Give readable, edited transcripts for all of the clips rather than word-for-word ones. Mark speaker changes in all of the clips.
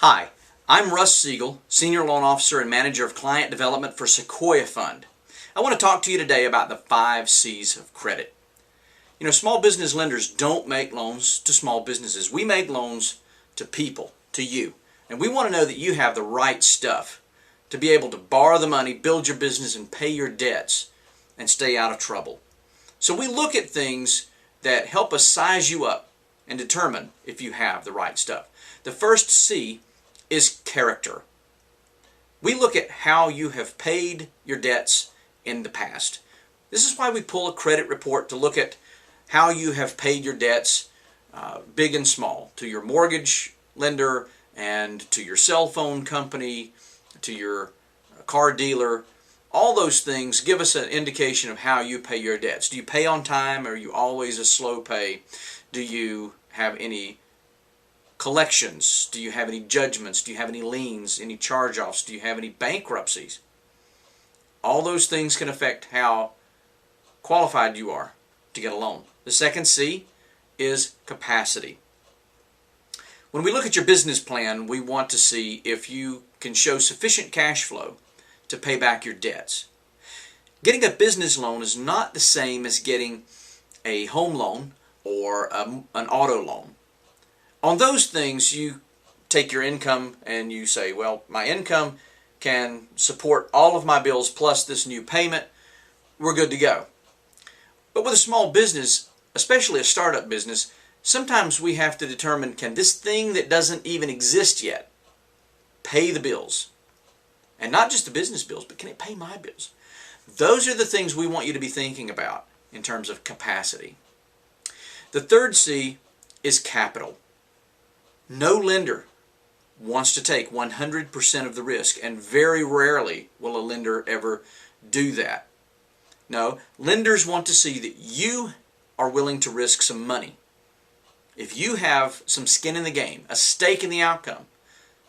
Speaker 1: Hi, I'm Russ Siegel, Senior Loan Officer and Manager of Client Development for Sequoyah Fund. I want to talk to you today about the 5 C's of credit. You know, small business lenders don't make loans to small businesses. We make loans to people, to you. And we want to know that you have the right stuff to be able to borrow the money, build your business, and pay your debts and stay out of trouble. So we look at things that help us size you up and determine if you have the right stuff. The first C is character. We look at how you have paid your debts in the past. This is why we pull a credit report to look at how you have paid your debts, big and small, to your mortgage lender and to your cell phone company, to your car dealer. All those things give us an indication of how you pay your debts. Do you pay on time? Are you always a slow pay? Do you have any collections? Do you have any judgments? Do you have any liens, any charge-offs? Do you have any bankruptcies? All those things can affect how qualified you are to get a loan. The second C is capacity. When we look at your business plan, we want to see if you can show sufficient cash flow to pay back your debts. Getting a business loan is not the same as getting a home loan or an auto loan. On those things, you take your income and you say, well, my income can support all of my bills plus this new payment. We're good to go. But with a small business, especially a startup business, sometimes we have to determine, can this thing that doesn't even exist yet pay the bills? And not just the business bills, but can it pay my bills? Those are the things we want you to be thinking about in terms of capacity. The third C is capital. No lender wants to take 100% of the risk, and very rarely will a lender ever do that. No, lenders want to see that you are willing to risk some money. If you have some skin in the game, a stake in the outcome,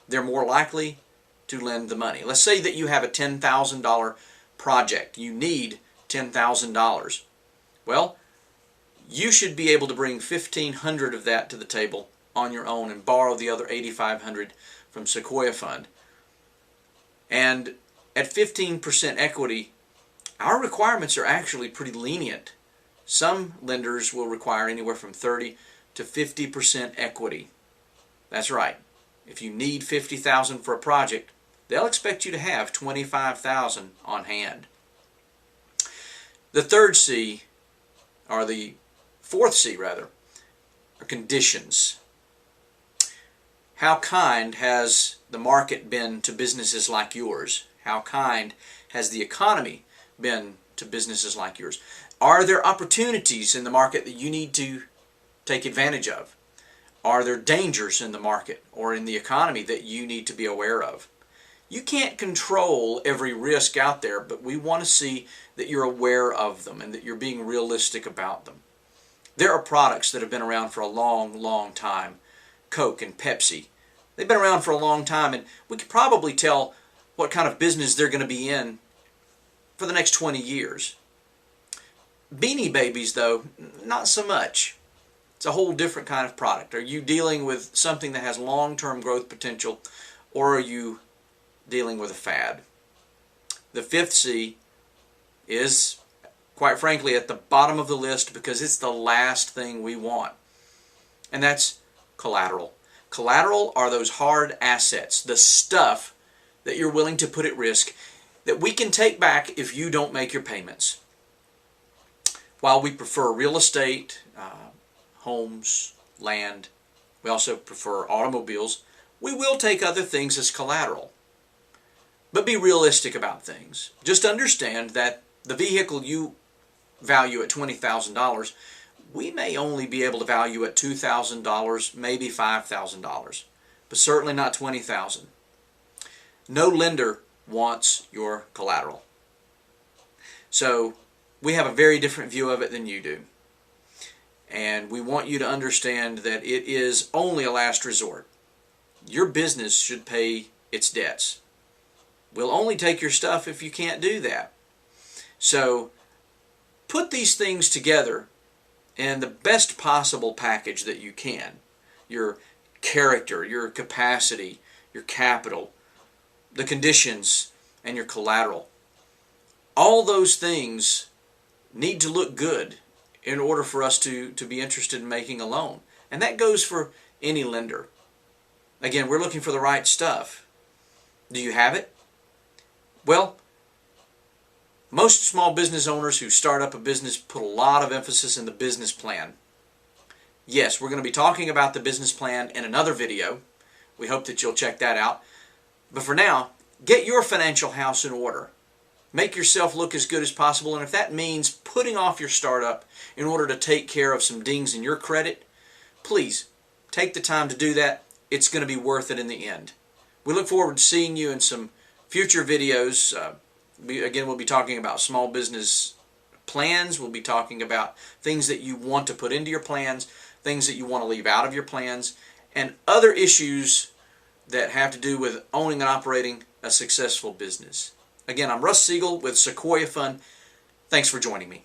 Speaker 1: they're more likely to lend the money. Let's say that you have a $10,000 project. You need $10,000. Well, you should be able to bring $1,500 of that to the table on your own and borrow the other $8,500 from Sequoyah Fund. And at 15% equity, our requirements are actually pretty lenient. Some lenders will require anywhere from 30 to 50% equity. That's right. If you need $50,000 for a project, they'll expect you to have $25,000 on hand. The third C, or the fourth C rather, are conditions. How kind has the market been to businesses like yours? How kind has the economy been to businesses like yours? Are there opportunities in the market that you need to take advantage of? Are there dangers in the market or in the economy that you need to be aware of? You can't control every risk out there, but we want to see that you're aware of them and that you're being realistic about them. There are products that have been around for a long, long time. Coke and Pepsi. They've been around for a long time, and we could probably tell what kind of business they're going to be in for the next 20 years. Beanie Babies, though, not so much. It's a whole different kind of product. Are you dealing with something that has long-term growth potential, or are you dealing with a fad? The fifth C is, quite frankly, at the bottom of the list because it's the last thing we want, and that's collateral. Collateral are those hard assets, the stuff that you're willing to put at risk that we can take back if you don't make your payments. While we prefer real estate, homes, land, we also prefer automobiles, we will take other things as collateral. But be realistic about things. Just understand that the vehicle you value at $20,000, we may only be able to value at $2,000, maybe $5,000, but certainly not $20,000. No lender wants your collateral. So we have a very different view of it than you do. And we want you to understand that it is only a last resort. Your business should pay its debts. We'll only take your stuff if you can't do that. So put these things together in the best possible package that you can. Your character, your capacity, your capital, the conditions, and your collateral. All those things need to look good in order for us to be interested in making a loan. And that goes for any lender. Again, we're looking for the right stuff. Do you have it? Well, most small business owners who start up a business put a lot of emphasis in the business plan. Yes, we're going to be talking about the business plan in another video. We hope that you'll check that out. But for now, get your financial house in order. Make yourself look as good as possible, and if that means putting off your startup in order to take care of some dings in your credit, please take the time to do that. It's going to be worth it in the end. We look forward to seeing you in some future videos. Again, we'll be talking about small business plans. We'll be talking about things that you want to put into your plans, things that you want to leave out of your plans, and other issues that have to do with owning and operating a successful business. Again, I'm Russ Siegel with Sequoyah Fund. Thanks for joining me.